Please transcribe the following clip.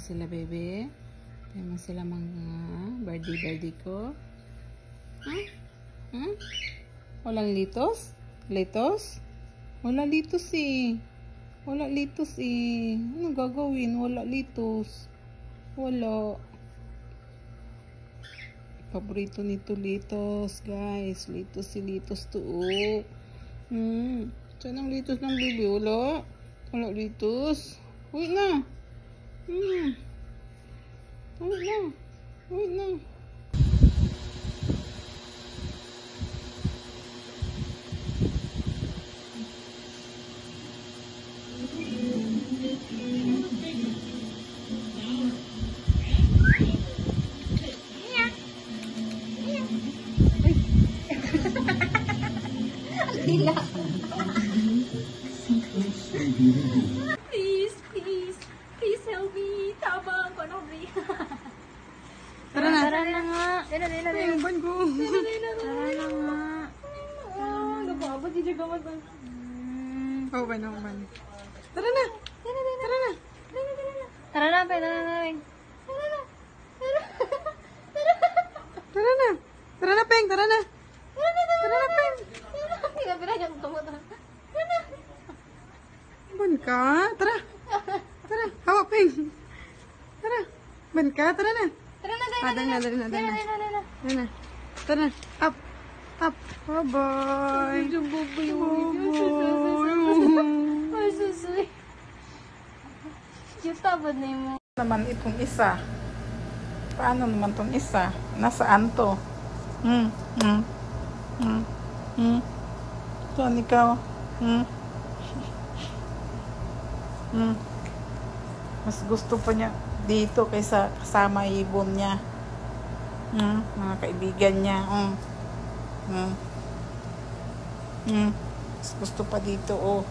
mo sila, bebe? Tayo mo sila mga birthday ko. Walang litos? Litos? Wala litos eh. Wala litos eh. Ano gagawin? Wala litos. Wala. Paborito nito litos, guys. Litos si litos to. Saan ang litos ng baby? Wala. Wala litos. Uy na. Uy na. Uy na. Please help me. Tabang ko na Tara na. Tara na nga. Yung ban ko. Tara na nga. Nagpapabot di siya gamat. Ban. Tara na. Tara na, Peng. Tara na, Peng. Tara na, Peng. Hindi ka pinayang tumot. Ban ka. Tara. Hawak, Peng. Tara. Ban ka. Tara na. Dali na. Tara na. Up. Bye-bye. Ay, susuy. Yung tabad na mo. Naman itong isa. Paano naman itong isa? Nasaan to? Saan ikaw? Mas gusto pa niya dito kaysa kasama ibon niya. Mga kaibigan niya. Mas gusto pa dito, oh.